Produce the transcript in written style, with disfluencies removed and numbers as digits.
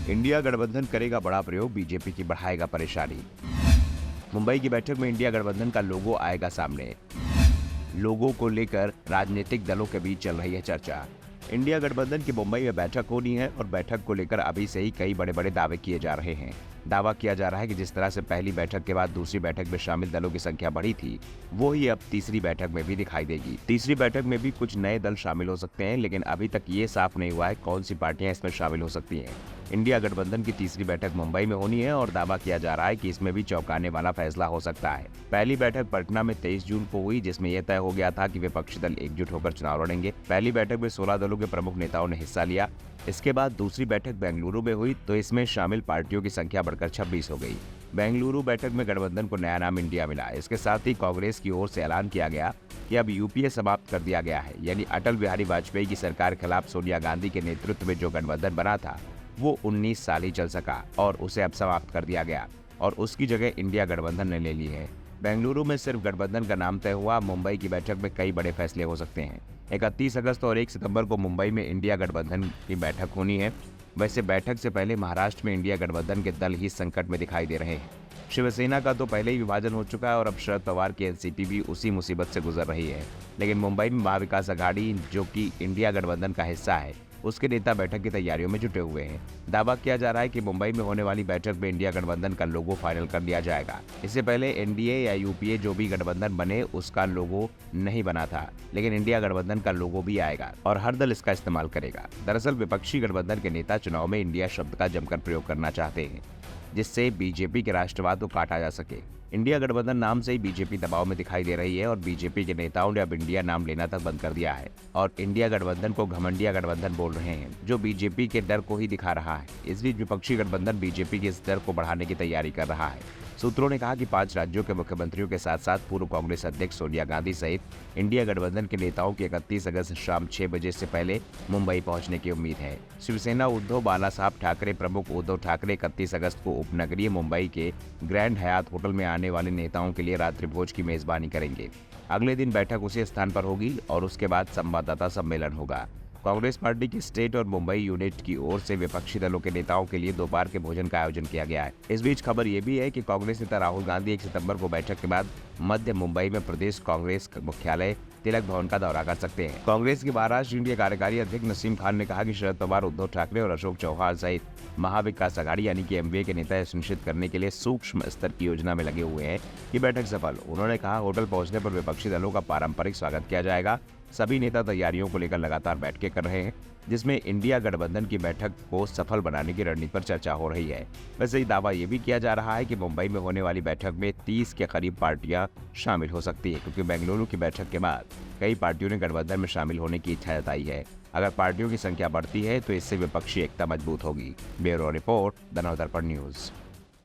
India गठबंधन करेगा बड़ा प्रयोग, बीजेपी की बढ़ाएगा परेशानी। मुंबई की बैठक में इंडिया गठबंधन का लोगो आएगा सामने। लोगों को लेकर राजनीतिक दलों के बीच चल रही है चर्चा। इंडिया गठबंधन की मुंबई में बैठक होनी है और बैठक को लेकर अभी से ही कई बड़े बड़े दावे किए जा रहे हैं। दावा किया जा रहा है कि जिस तरह से पहली बैठक के बाद दूसरी बैठक में शामिल दलों की संख्या बढ़ी थी, वो ही अब तीसरी बैठक में भी दिखाई देगी। तीसरी बैठक में भी कुछ नए दल शामिल हो सकते हैं, लेकिन अभी तक ये साफ नहीं हुआ है कौन सी पार्टियां इसमें शामिल हो सकती हैं। इंडिया गठबंधन की तीसरी बैठक मुंबई में होनी है और दावा किया जा रहा है कि इसमें भी चौंकाने वाला फैसला हो सकता है। पहली बैठक पटना में 23 जून को हुई, जिसमें यह तय हो गया था कि विपक्षी दल एकजुट होकर चुनाव लड़ेंगे। पहली बैठक में 16 दलों के प्रमुख नेताओं ने हिस्सा लिया। इसके बाद दूसरी बैठक बेंगलुरु में हुई तो इसमें शामिल पार्टियों की संख्या बढ़कर 26 हो गई। बेंगलुरु बैठक में गठबंधन को नया नाम इंडिया मिला। इसके साथ ही कांग्रेस की ओर से ऐलान किया गया कि अब यूपीए समाप्त कर दिया गया है, यानी अटल बिहारी वाजपेयी की सरकार के खिलाफ सोनिया गांधी के नेतृत्व में जो गठबंधन बना था वो 19 साल ही चल सका और उसे अब समाप्त कर दिया गया और उसकी जगह इंडिया गठबंधन ने ले ली है। बेंगलुरु में सिर्फ गठबंधन का नाम तय हुआ। मुंबई की बैठक में कई बड़े फैसले हो सकते हैं। 31 अगस्त और 1 सितंबर को मुंबई में इंडिया गठबंधन की बैठक होनी है। वैसे बैठक से पहले महाराष्ट्र में इंडिया गठबंधन के दल ही संकट में दिखाई दे रहे हैं। शिवसेना का तो पहले ही विभाजन हो चुका है और अब शरद पवार की एनसीपी भी उसी मुसीबत से गुजर रही है। लेकिन मुंबई में महाविकास अघाड़ी, जो कि इंडिया गठबंधन का हिस्सा है, उसके नेता बैठक की तैयारियों में जुटे हुए हैं। दावा किया जा रहा है कि मुंबई में होने वाली बैठक में इंडिया गठबंधन का लोगो फाइनल कर लिया जाएगा। इससे पहले एनडीए या यूपीए जो भी गठबंधन बने उसका लोगो नहीं बना था, लेकिन इंडिया गठबंधन का लोगो भी आएगा और हर दल इसका इस्तेमाल करेगा। दरअसल विपक्षी गठबंधन के नेता चुनाव में इंडिया शब्द का जमकर प्रयोग करना चाहते हैं, जिससे बीजेपी के राष्ट्रवाद को काटा जा सके। इंडिया गठबंधन नाम से ही बीजेपी दबाव में दिखाई दे रही है और बीजेपी के नेताओं ने अब इंडिया नाम लेना तक बंद कर दिया है और इंडिया गठबंधन को घमंडिया गठबंधन बोल रहे हैं, जो बीजेपी के डर को ही दिखा रहा है। इस बीच विपक्षी गठबंधन बीजेपी के इस डर को बढ़ाने की तैयारी कर रहा है। सूत्रों ने कहा कि 5 राज्यों के मुख्यमंत्रियों के साथ साथ पूर्व कांग्रेस अध्यक्ष सोनिया गांधी सहित इंडिया गठबंधन के नेताओं की 31 अगस्त शाम 6 बजे से पहले मुंबई पहुंचने की उम्मीद है। शिवसेना उद्धव बाला साहब ठाकरे प्रमुख उद्धव ठाकरे 31 अगस्त को उपनगरीय मुंबई के ग्रैंड हयात होटल में आने वाले नेताओं के लिए रात्रि भोज की मेजबानी करेंगे। अगले दिन बैठक उसी स्थान पर होगी और उसके बाद संवाददाता सम्मेलन होगा। कांग्रेस पार्टी की स्टेट और मुंबई यूनिट की ओर से विपक्षी दलों के नेताओं के लिए दोपहर के भोजन का आयोजन किया गया है। इस बीच खबर ये भी है कि कांग्रेस नेता राहुल गांधी 1 सितंबर को बैठक के बाद मध्य मुंबई में प्रदेश कांग्रेस मुख्यालय तिलक भवन का दौरा कर सकते हैं। कांग्रेस के महाराष्ट्र यूनिट के कार्यकारी अध्यक्ष नसीम खान ने कहा कि शरद पवार, उद्धव ठाकरे और अशोक चौहान सहित महाविकास अघाड़ी यानी कि एमवीए के नेता सुनिश्चित करने के लिए सूक्ष्म स्तर की योजना में लगे हुए हैं कि बैठक सफल हो। उन्होंने कहा, होटल पहुंचने पर विपक्षी दलों का पारंपरिक स्वागत किया जाएगा। सभी नेता तैयारियों को लेकर लगातार बैठकें कर रहे हैं, जिसमें इंडिया गठबंधन की बैठक को सफल बनाने की रणनीति पर चर्चा हो रही है। वैसे ही दावा ये भी किया जा रहा है कि मुंबई में होने वाली बैठक में 30 के करीब पार्टियां शामिल हो सकती है, क्योंकि बेंगलुरु की बैठक के बाद कई पार्टियों ने गठबंधन में शामिल होने की इच्छा जताई है। अगर पार्टियों की संख्या बढ़ती है तो इससे विपक्षी एकता मजबूत होगी। Bureau report, the Navdarpan news.